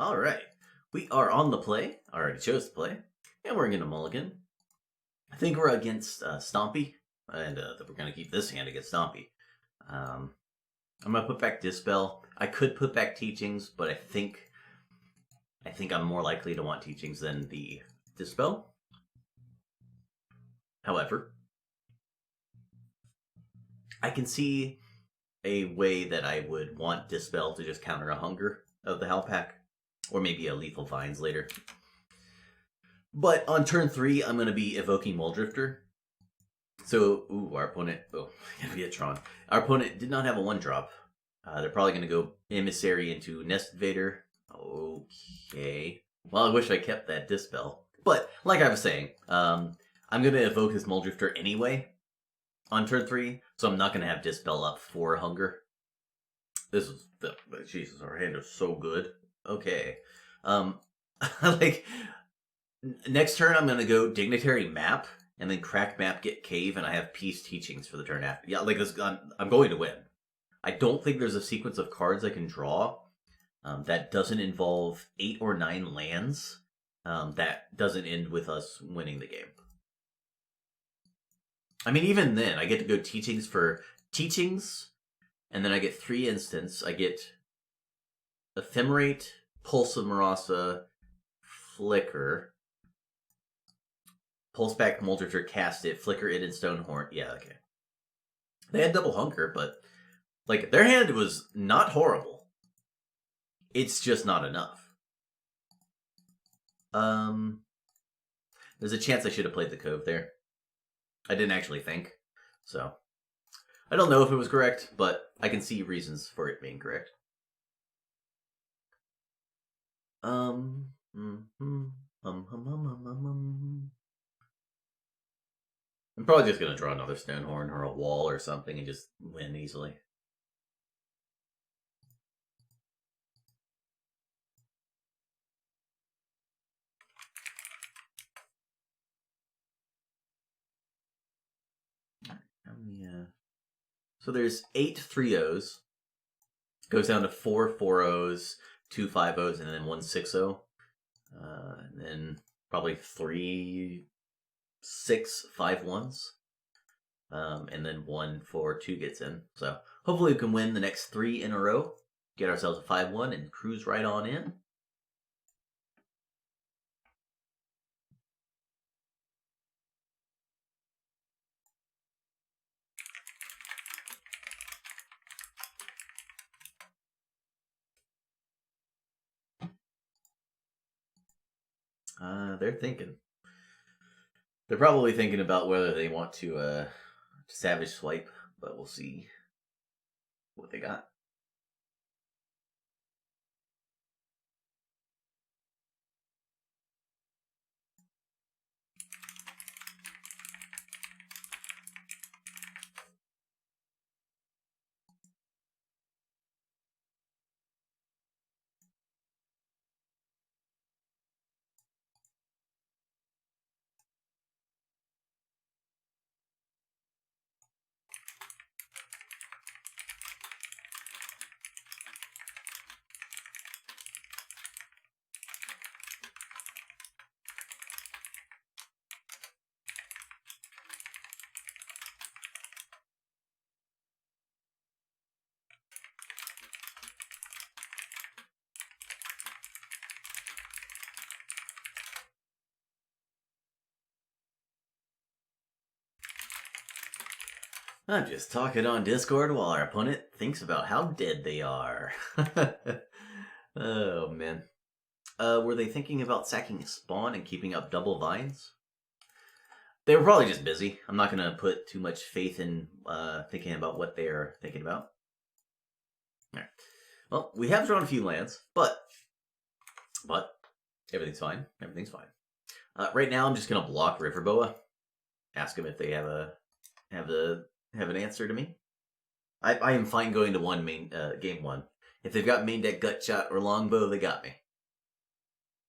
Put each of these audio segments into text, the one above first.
Alright. We are on the play. I already chose to play. And we're going to mulligan. I think we're against Stompy. And we're going to keep this hand against Stompy. I'm going to put back Dispel. I could put back Teachings, but I think I'm more likely to want Teachings than the Dispel. However, I can see a way that I would want Dispel to just counter a Hunger of the Howl Pack. Or maybe a Lethal Vines later. But on turn 3, I'm going to be evoking Muldrifter. So, our opponent... Oh, gonna be a Tron. Our opponent did not have a 1-drop. They're probably going to go Emissary into Nest Invader. Okay. Well, I wish I kept that Dispel. But, like I was saying, I'm going to evoke his Muldrifter anyway on turn 3. So I'm not going to have Dispel up for Hunger. This is... Jesus, our hand is so good. Okay. Like, next turn I'm gonna go Dignitary Map, and then Crack Map, get Cave, and I have Peace Teachings for the turn after. Yeah, like, this, I'm going to win. I don't think there's a sequence of cards I can draw that doesn't involve 8 or 9 lands that doesn't end with us winning the game. I mean, even then, I get to go Teachings for Teachings, and then I get 3 instants. I get Ephemerate, Pulse of Marasa, Flicker, Pulse back Muldrifter, cast it, Flicker it in Stonehorn. Yeah, okay. They had double Hunger, but like their hand was not horrible. It's just not enough. There's a chance I should have played the Cove there. I didn't actually think, so I don't know if it was correct, but I can see reasons for it being correct. I'm probably just gonna draw another Stonehorn or a wall or something and just win easily. So there's 8 3-0s. Goes down to 4 4-0s, 2 5-0s, and then 1 6-0. And then probably 3 6 5-1s. And then 1 4 2 gets in. So hopefully we can win the next 3 in a row. Get ourselves a 5-1 and cruise right on in. They're thinking. They're probably thinking about whether they want to Savage Swipe, but we'll see what they got. I'm just talking on Discord while our opponent thinks about how dead they are. Oh, man. Were they thinking about sacking Spawn and keeping up double Vines? They were probably just busy. I'm not going to put too much faith in thinking about what they're thinking about. All right. Well, we have drawn a few lands, but everything's fine. Everything's fine. Right now, I'm just going to block Riverboa. Ask them if they have an answer to me. I am fine going to game 1. If they've got main deck Gutshot or Longbow, they got me.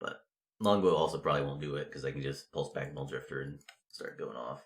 But Longbow also probably won't do it because I can just pulse back Muldrifter and start going off.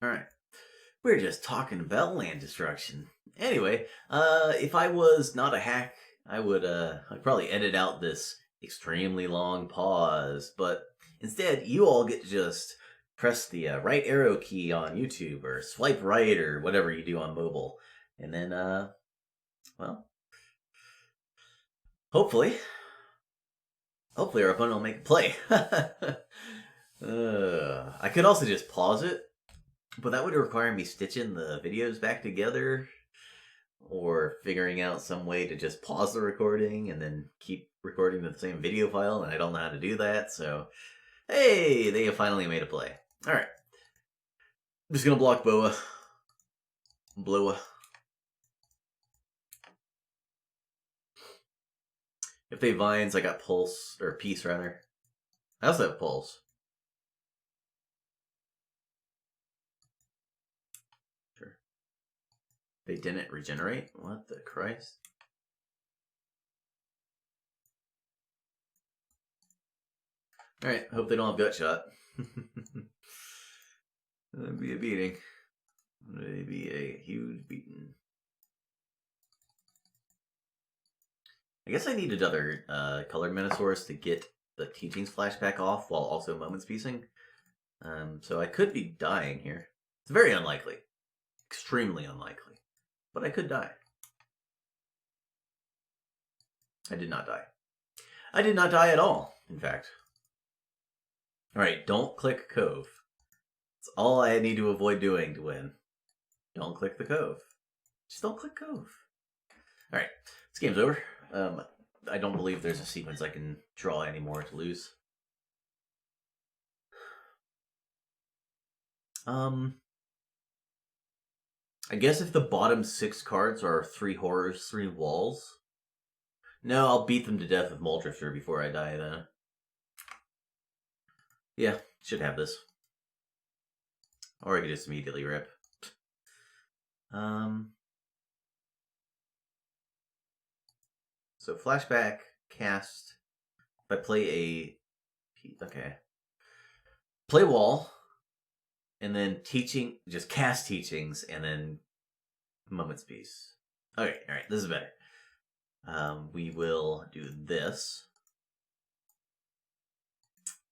Alright. We're just talking about land destruction. Anyway, if I was not a hack, I'd probably edit out this extremely long pause, but instead, you all get to just press the right arrow key on YouTube or swipe right or whatever you do on mobile. And then, well, hopefully our opponent will make a play. I could also just pause it, but that would require me stitching the videos back together or figuring out some way to just pause the recording and then keep recording the same video file, and I don't know how to do that, so hey, they have finally made a play. Alright. I'm just gonna block Boa. Bloa. If they vines, I got pulse, or peace rather. I also have pulse. Sure. They didn't regenerate? What the Christ? Alright, hope they don't have gut shot. That'd be a beating. That'd be a huge beating. I guess I need another colored Menosaurus to get the teachings flashback off while also moments piecing. So I could be dying here. It's very unlikely. Extremely unlikely. But I could die. I did not die. I did not die at all, in fact. Alright, don't click Cove. That's all I need to avoid doing to win. Don't click the Cove. Just don't click Cove. Alright, this game's over. I don't believe there's a sequence I can draw anymore to lose. I guess if the bottom 6 cards are 3 horrors, 3 walls. No, I'll beat them to death with Muldrifter before I die then. Yeah, should have this. Or I could just immediately rip. So flashback, cast. If I play okay. Play wall, and then teaching, just cast teachings, and then moments piece. Okay, alright, this is better. We will do this.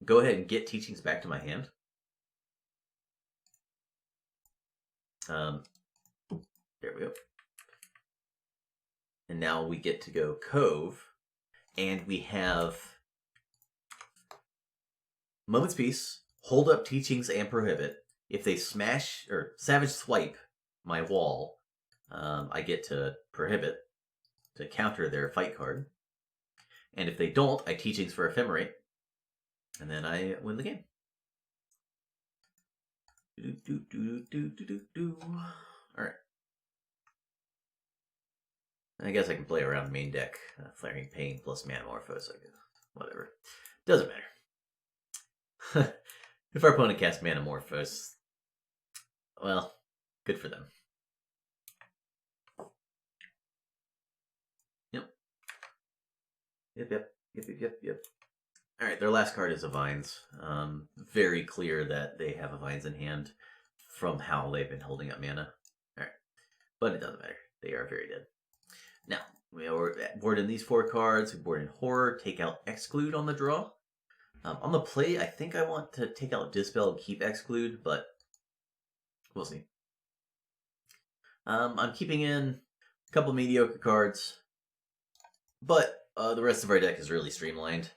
Go ahead and get teachings back to my hand. There we go. And now we get to go Cove, and we have Moments Peace, Hold Up Teachings, and Prohibit. If they smash or Savage Swipe my wall, I get to Prohibit to counter their fight card. And if they don't, I Teachings for Ephemerate, and then I win the game. Alright. I guess I can play around the main deck. Flaring Pain plus Manamorphose, I guess. Whatever. Doesn't matter. If our opponent casts Manamorphose, well, good for them. Yep. Alright, their last card is a Vines. Very clear that they have a Vines in hand from how they've been holding up mana. Alright, but it doesn't matter. They are very dead. Now, we board in these 4 cards. We board in Horror, take out Exclude on the draw. On the play, I think I want to take out Dispel and keep Exclude, but we'll see. I'm keeping in a couple mediocre cards, but the rest of our deck is really streamlined.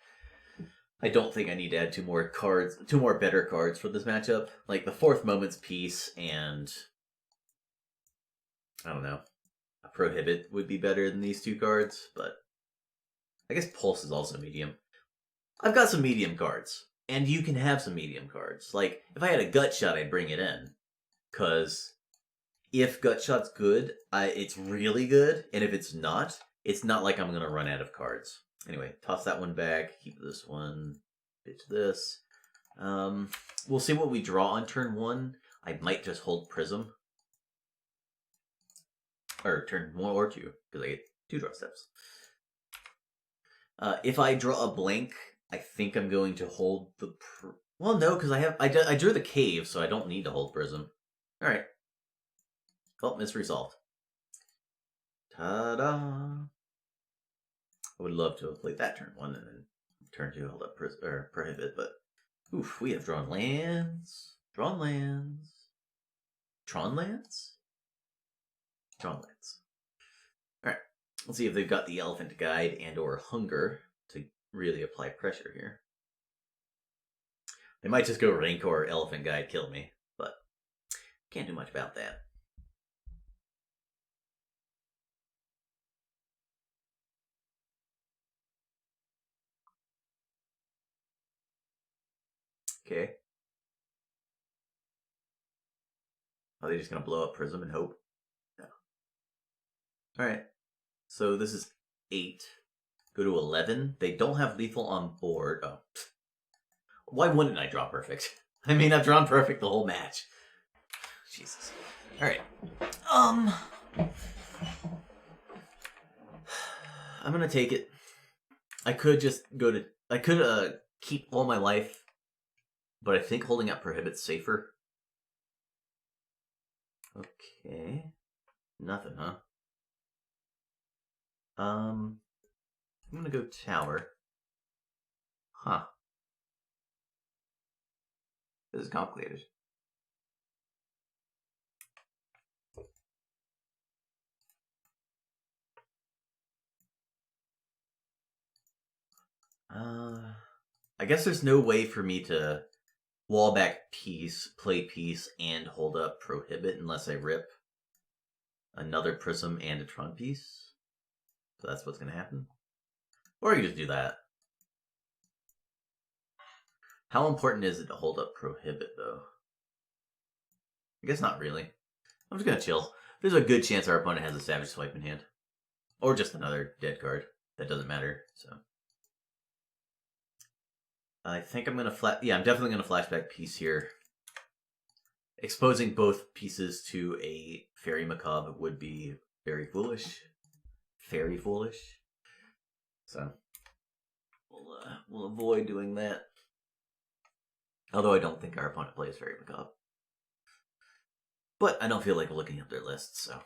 I don't think I need to add 2 more cards, 2 more better cards for this matchup. Like the 4th Moments Piece and I don't know. A Prohibit would be better than these 2 cards, but I guess Pulse is also medium. I've got some medium cards, and you can have some medium cards. Like, if I had a Gut Shot, I'd bring it in. Because if Gut Shot's good, it's really good, and if it's not like I'm going to run out of cards. Anyway, toss that one back, keep this one, pitch this. We'll see what we draw on turn 1. I might just hold Prism. Or turn 1 or 2, because I get 2 draw steps. If I draw a blank, I think I'm going to hold the... well, no, because I drew the Cave, so I don't need to hold Prism. Alright. Oh, mystery solved. Ta-da! I would love to have played that turn 1 and then turn 2 held up prohibit, but oof, we have drawn lands. Drawn lands. Tron lands? Tron lands. Alright. Let's see if they've got the Elephant Guide and or Hunger to really apply pressure here. They might just go Rancor, Elephant Guide, kill me, but can't do much about that. Okay. Are they just gonna blow up Prism and hope? No. Alright. So this is 8. Go to 11. They don't have lethal on board. Oh. Why wouldn't I draw perfect? I mean, I've drawn perfect the whole match. Jesus. Alright. I'm gonna take it. I could just go to... I could keep all my life, but I think holding out prohibits safer. Okay. Nothing, huh? I'm gonna go tower. Huh. This is complicated. I guess there's no way for me to wall back Peace, play Peace, and hold up Prohibit unless I rip another Prism and a Tron piece. So that's what's going to happen. Or I can just do that. How important is it to hold up Prohibit, though? I guess not really. I'm just going to chill. There's a good chance our opponent has a Savage Swipe in hand. Or just another dead card. That doesn't matter, so... I think I'm going to yeah, I'm definitely going to flashback Peace here. Exposing both pieces to a Fairy Macabre would be very foolish. Very foolish. So, we'll avoid doing that. Although I don't think our opponent plays Fairy Macabre. But I don't feel like looking up their lists, so.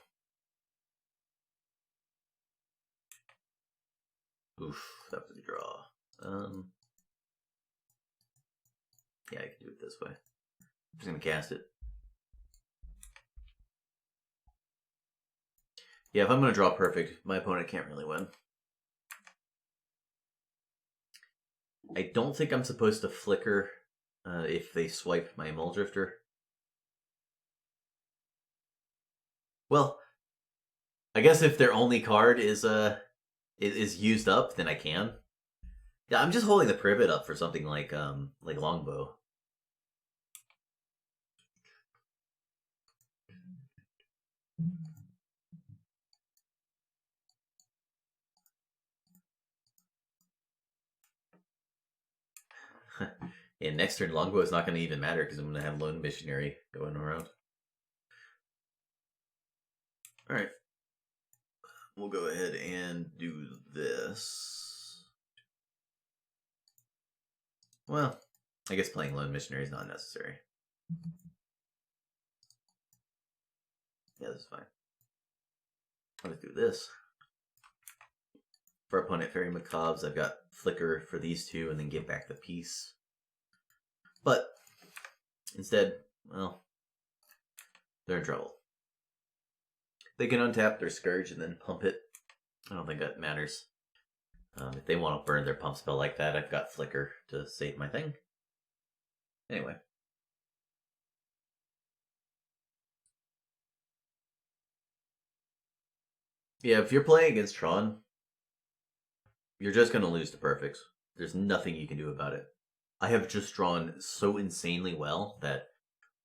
Oof, that was a draw. Yeah, I can do it this way. I'm just going to cast it. Yeah, if I'm going to draw perfect, my opponent can't really win. I don't think I'm supposed to flicker if they swipe my Muldrifter. Well, I guess if their only card is used up, then I can. Yeah, I'm just holding the Privet up for something like Longbow. Yeah, next turn Longbow is not going to even matter because I'm going to have Lone Missionary going around. Alright. We'll go ahead and do this. Well, I guess playing Lone Missionary is not necessary. Yeah, this is fine. Let's do this. For opponent Fairy Macabres, I've got Flicker for these two and then give back the piece. But instead, well, they're in trouble. They can untap their Scourge and then pump it. I don't think that matters. If they want to burn their pump spell like that, I've got Flicker to save my thing. Anyway. Yeah, if you're playing against Tron, you're just going to lose to perfects. There's nothing you can do about it. I have just drawn so insanely well that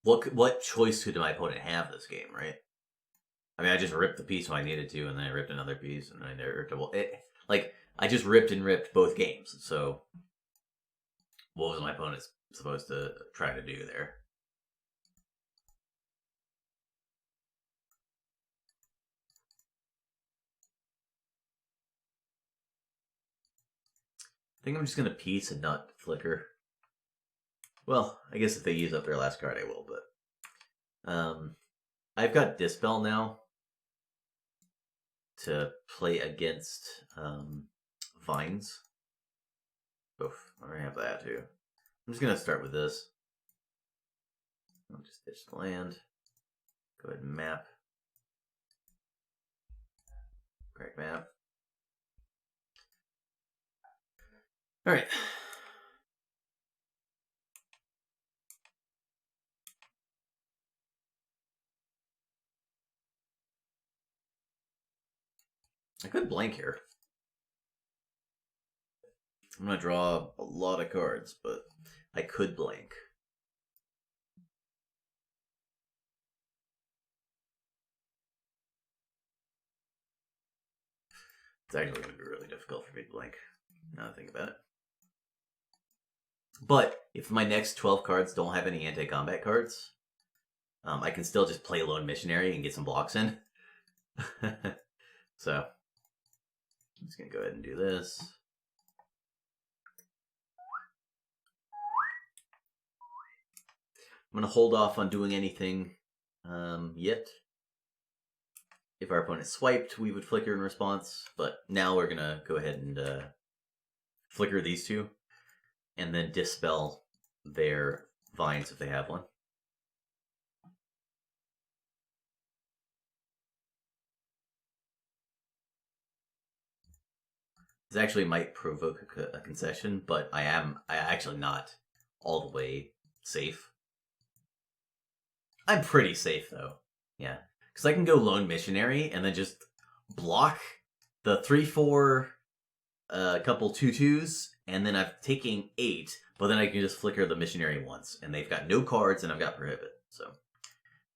what choice could my opponent have this game, right? I mean, I just ripped the piece when I needed to, and then I ripped another piece, and I ripped I just ripped and ripped both games. So, what was my opponent supposed to try to do there? I think I'm just going to piece and not Flicker. Well, I guess if they use up their last card, I will, but... I've got Dispel now to play against Vines. Oof, I already have that too. I'm just gonna start with this. I'll just ditch the land. Go ahead and map. Correct map. Alright. I could blank here. I'm gonna draw a lot of cards, but I could blank. It's actually going to be really difficult for me to blank, now that I think about it. But if my next 12 cards don't have any anti-combat cards, I can still just play Lone Missionary and get some blocks in. So, I'm just going to go ahead and do this. I'm going to hold off on doing anything yet. If our opponent swiped, we would flicker in response, but now we're going to go ahead and flicker these two, and then dispel their vines if they have one. This actually might provoke a concession, but I actually not all the way safe. I'm pretty safe though, yeah, because I can go Lone Missionary and then just block the 3/4, couple 2/2s, and then I'm taking 8, but then I can just flicker the Missionary once, and they've got no cards, and I've got Prohibit. So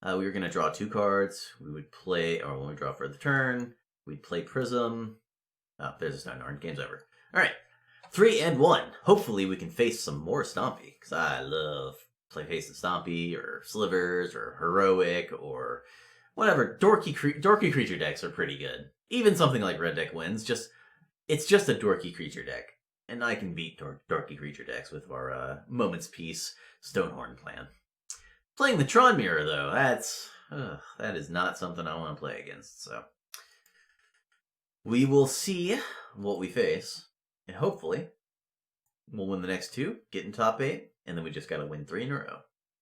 we were going to draw 2 cards. We would play, or when we draw for the turn, we'd play Prism. Oh, there's a Stone Horn. Game's over. All right, 3 and 1. Hopefully we can face some more Stompy, because I love facing Stompy, or Slivers, or Heroic, or whatever. Dorky creature decks are pretty good. Even something like Red Deck Wins, it's just a dorky creature deck. And I can beat dorky creature decks with our Moment's Peace Stonehorn plan. Playing the Tron Mirror, though, that is not something I want to play against. So we will see what we face, and hopefully we'll win the next 2, get in top 8, and then we just got to win 3 in a row.